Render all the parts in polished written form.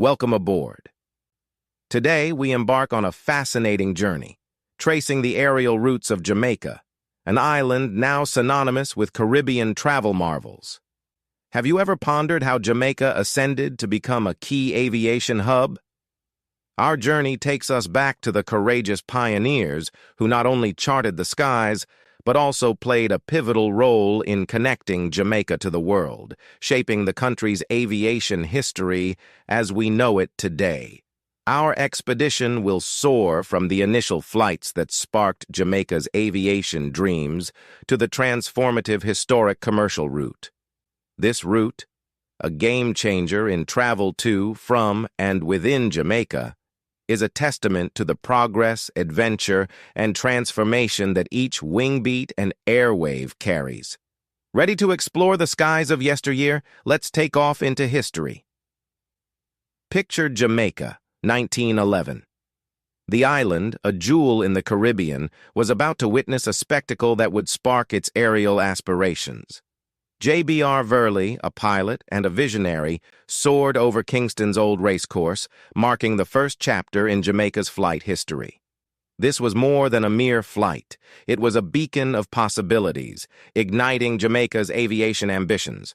Welcome aboard. Today, we embark on a fascinating journey, tracing the aerial routes of Jamaica, an island now synonymous with Caribbean travel marvels. Have you ever pondered how Jamaica ascended to become a key aviation hub? Our journey takes us back to the courageous pioneers who not only charted the skies, but also played a pivotal role in connecting Jamaica to the world, shaping the country's aviation history as we know it today. Our expedition will soar from the initial flights that sparked Jamaica's aviation dreams to the transformative historic commercial route. This route, a game-changer in travel to, from, and within Jamaica, is a testament to the progress, adventure, and transformation that each wingbeat and airwave carries. Ready to explore the skies of yesteryear? Let's take off into history. Picture Jamaica, 1911. The island, a jewel in the Caribbean, was about to witness a spectacle that would spark its aerial aspirations. J.B.R. Verley, a pilot and a visionary, soared over Kingston's old racecourse, marking the first chapter in Jamaica's flight history. This was more than a mere flight. It was a beacon of possibilities, igniting Jamaica's aviation ambitions.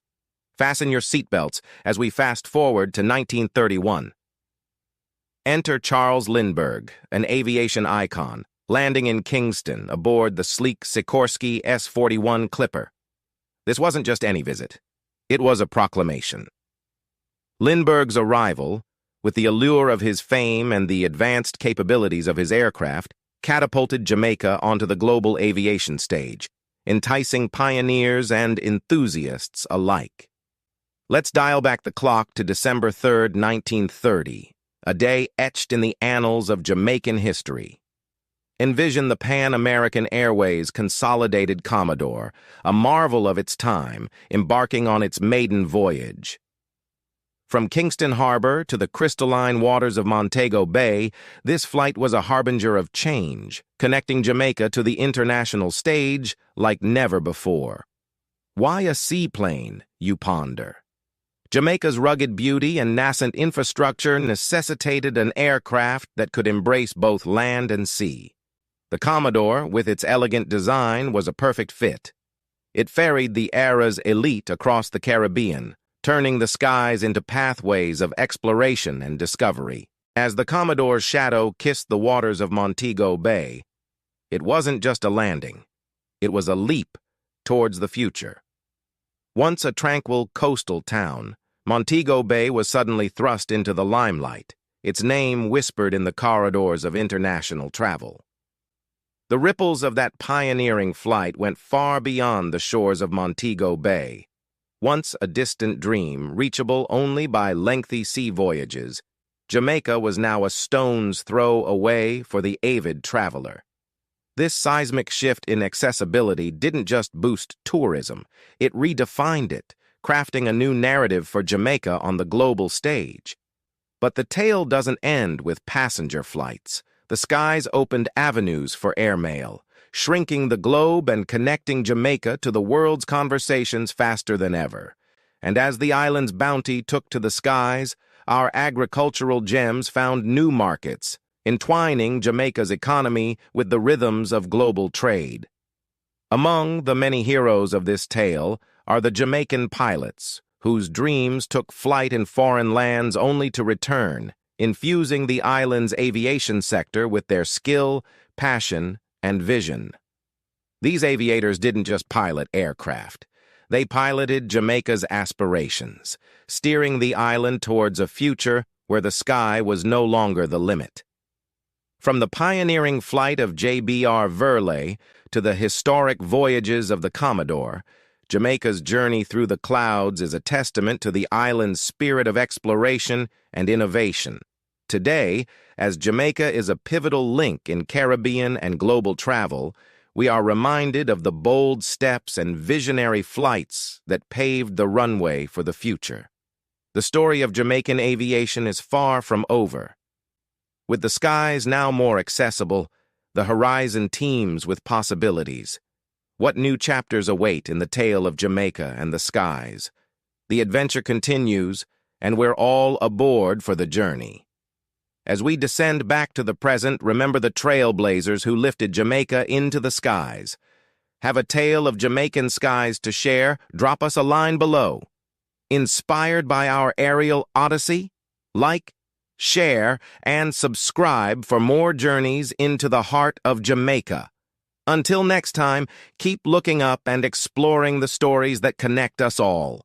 Fasten your seatbelts as we fast forward to 1931. Enter Charles Lindbergh, an aviation icon, landing in Kingston aboard the sleek Sikorsky S-41 Clipper. This wasn't just any visit. It was a proclamation. Lindbergh's arrival, with the allure of his fame and the advanced capabilities of his aircraft, catapulted Jamaica onto the global aviation stage, enticing pioneers and enthusiasts alike. Let's dial back the clock to December 3rd, 1930, a day etched in the annals of Jamaican history. Envision the Pan-American Airways Consolidated Commodore, a marvel of its time, embarking on its maiden voyage. From Kingston Harbor to the crystalline waters of Montego Bay, this flight was a harbinger of change, connecting Jamaica to the international stage like never before. Why a seaplane, you ponder? Jamaica's rugged beauty and nascent infrastructure necessitated an aircraft that could embrace both land and sea. The Commodore, with its elegant design, was a perfect fit. It ferried the era's elite across the Caribbean, turning the skies into pathways of exploration and discovery. As the Commodore's shadow kissed the waters of Montego Bay, it wasn't just a landing. It was a leap towards the future. Once a tranquil coastal town, Montego Bay was suddenly thrust into the limelight, its name whispered in the corridors of international travel. The ripples of that pioneering flight went far beyond the shores of Montego Bay. Once a distant dream, reachable only by lengthy sea voyages, Jamaica was now a stone's throw away for the avid traveler. This seismic shift in accessibility didn't just boost tourism, it redefined it, crafting a new narrative for Jamaica on the global stage. But the tale doesn't end with passenger flights. The skies opened avenues for airmail, shrinking the globe and connecting Jamaica to the world's conversations faster than ever. And as the island's bounty took to the skies, our agricultural gems found new markets, entwining Jamaica's economy with the rhythms of global trade. Among the many heroes of this tale are the Jamaican pilots, whose dreams took flight in foreign lands only to return, infusing the island's aviation sector with their skill, passion, and vision. These aviators didn't just pilot aircraft. They piloted Jamaica's aspirations, steering the island towards a future where the sky was no longer the limit. From the pioneering flight of J.B.R. Verley to the historic voyages of the Commodore, Jamaica's journey through the clouds is a testament to the island's spirit of exploration and innovation. Today, as Jamaica is a pivotal link in Caribbean and global travel, we are reminded of the bold steps and visionary flights that paved the runway for the future. The story of Jamaican aviation is far from over. With the skies now more accessible, the horizon teems with possibilities. What new chapters await in the tale of Jamaica and the skies? The adventure continues, and we're all aboard for the journey. As we descend back to the present, remember the trailblazers who lifted Jamaica into the skies. Have a tale of Jamaican skies to share? Drop us a line below. Inspired by our aerial odyssey? Like, share, and subscribe for more journeys into the heart of Jamaica. Until next time, keep looking up and exploring the stories that connect us all.